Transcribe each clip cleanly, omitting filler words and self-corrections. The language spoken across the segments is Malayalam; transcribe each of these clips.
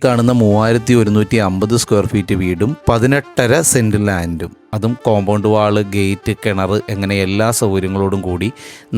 കാണുന്ന 3150 സ്ക്വയർ ഫീറ്റ് വീടും 18.5 സെന്റ് ലാൻഡും, അതും കോമ്പൗണ്ട് വാള്, ഗേറ്റ്, കിണർ, അങ്ങനെ എല്ലാ സൗകര്യങ്ങളോടും കൂടി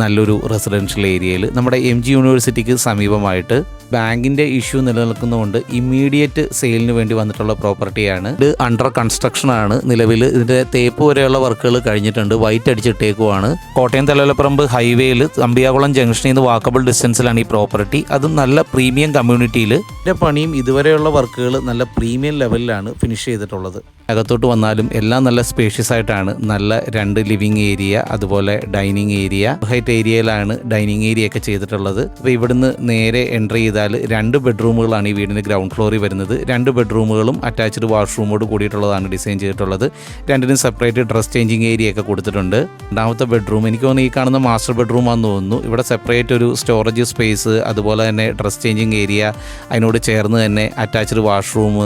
നല്ലൊരു റെസിഡൻഷ്യൽ ഏരിയയിൽ നമ്മുടെ MG യൂണിവേഴ്സിറ്റിക്ക് സമീപമായിട്ട് ബാങ്കിൻ്റെ ഇഷ്യൂ നിലനിൽക്കുന്നതുകൊണ്ട് ഇമ്മീഡിയറ്റ് സെയിലിന് വേണ്ടി വന്നിട്ടുള്ള പ്രോപ്പർട്ടിയാണ്. ഇത് അണ്ടർ കൺസ്ട്രക്ഷനാണ് നിലവിൽ. ഇതിൻ്റെ തേപ്പ് വരെയുള്ള വർക്കുകൾ കഴിഞ്ഞിട്ടുണ്ട്. വൈറ്റ് അടിച്ചിട്ടേക്കുവാണ്. കോട്ടയം തലവലപ്പറമ്പ് ഹൈവേയിൽ അമ്പിയാകുളം ജംഗ്ഷനിൽ നിന്ന് വാക്കബിൾ ഡിസ്റ്റൻസിലാണ് ഈ പ്രോപ്പർട്ടി. അതും നല്ല പ്രീമിയം കമ്മ്യൂണിറ്റിയിൽ. ഇതിൻ്റെ പണിയും ഇതുവരെയുള്ള വർക്കുകൾ നല്ല പ്രീമിയം ലെവലിലാണ് ഫിനിഷ് ചെയ്തിട്ടുള്ളത്. അകത്തോട്ട് വന്നാലും എല്ലാം നല്ല സ്പേഷ്യസ് ആയിട്ടാണ്. നല്ല 2 ലിവിങ് ഏരിയ, അതുപോലെ ഡൈനിങ് ഏരിയ, ഹൈറ്റ് ഏരിയയിലാണ് ഡൈനിങ് ഏരിയ ഒക്കെ ചെയ്തിട്ടുള്ളത്. അപ്പോൾ ഇവിടുന്ന് നേരെ എൻട്രി ചെയ്താൽ 2 ബെഡ്റൂമുകളാണ് ഈ വീടിന് ഗ്രൗണ്ട് ഫ്ലോറിൽ വരുന്നത്. 2 ബെഡ്റൂമുകളും അറ്റാച്ച്ഡ് വാഷ്റൂമോട് കൂടിയിട്ടുള്ളതാണ് ഡിസൈൻ ചെയ്തിട്ടുള്ളത്. 2നും സെപ്പറേറ്റ് ഡ്രസ് ചേഞ്ചിങ് ഏരിയ ഒക്കെ കൊടുത്തിട്ടുണ്ട്. രണ്ടാമത്തെ ബെഡ്റൂം എനിക്ക് തോന്നുന്നു ഈ കാണുന്ന മാസ്റ്റർ ബെഡ്റൂം ആണെന്ന് തോന്നുന്നു. ഇവിടെ സെപ്പറേറ്റ് ഒരു സ്റ്റോറേജ് സ്പേസ്, അതുപോലെ തന്നെ ഡ്രസ് ചേഞ്ചിങ് ഏരിയ, അതിനോട് ചേർന്ന് തന്നെ അറ്റാച്ച്ഡ് വാഷ്റൂം.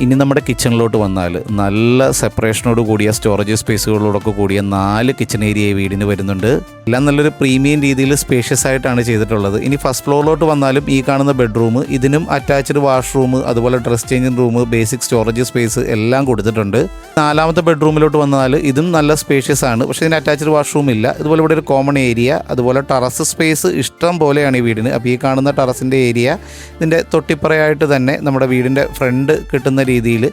ഇനി നമ്മുടെ കിച്ചണിലോട്ട് വന്നാൽ നല്ല സെപ്പറേഷനോട് കൂടിയ സ്റ്റോറേജ് സ്പേസുകളോടൊക്കെ കൂടിയ 4 കിച്ചൺ ഏരിയ വീടിന് വരുന്നുണ്ട്. എല്ലാം നല്ലൊരു പ്രീമിയം രീതിയിൽ സ്പേഷ്യസ് ആയിട്ടാണ് ചെയ്തിട്ടുള്ളത്. ഇനി ഫസ്റ്റ് ഫ്ലോറിലോട്ട് വന്നാലും ഈ കാണുന്ന ബെഡ്റൂം, ഇതിനും അറ്റാച്ച്ഡ് വാഷ്റൂം, അതുപോലെ dress changing room, basic storage space എല്ലാം കൊടുത്തിട്ടുണ്ട്. 4ാമത്തെ ബെഡ്റൂമിലോട്ട് വന്നാൽ ഇതും നല്ല സ്പേഷ്യസ് ആണ്, പക്ഷേ ഇതിന് അറ്റാച്ച്ഡ് വാഷ്റൂം ഇല്ല. ഇതുപോലെ ഇവിടെ ഒരു കോമൺ ഏരിയ, അതുപോലെ ടെറസ് സ്പേസ് ഇഷ്ടം പോലെയാണ് ഈ വീടിന്. അപ്പോൾ ഈ കാണുന്ന ടെറസിൻ്റെ ഏരിയ ഇതിൻ്റെ തൊട്ടിപ്പുറയായിട്ട് തന്നെ നമ്മുടെ വീടിൻ്റെ ഫ്രണ്ട് കിട്ടുന്ന രീതിയിൽ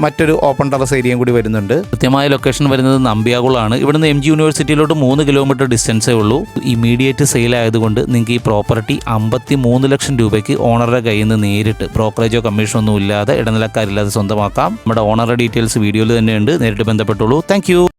മറ്റൊരു ഓപ്പൺ ടെറസ് ഏരിയയും കൂടി വരുന്നുണ്ട്. കൃത്യമായ ലൊക്കേഷൻ വരുന്നത് നമ്പ്യാകുളമാണ്. ഇവിടുന്ന് MG യൂണിവേഴ്സിറ്റിയിലോട്ട് 3 കിലോമീറ്റർ ഡിസ്റ്റൻസേ ഉള്ളൂ. ഇമ്മീഡിയറ്റ് സെയിൽ ആയതുകൊണ്ട് നിങ്ങൾക്ക് ഈ പ്രോപ്പർട്ടി 53 ലക്ഷം രൂപയ്ക്ക് ഓണറുടെ കയ്യിൽ നിന്ന് നേരിട്ട് ബ്രോക്കറേജോ കമ്മീഷനോ ഒന്നും ഇല്ലാതെ, ഇടനിലക്കാരില്ലാതെ സ്വന്തമാക്കാം. നമ്മുടെ ഓണറുടെ ഡീറ്റെയിൽസ് വീഡിയോയിൽ തന്നെയുണ്ട്. നേരിട്ട് ബന്ധപ്പെട്ടുള്ളൂ. താങ്ക്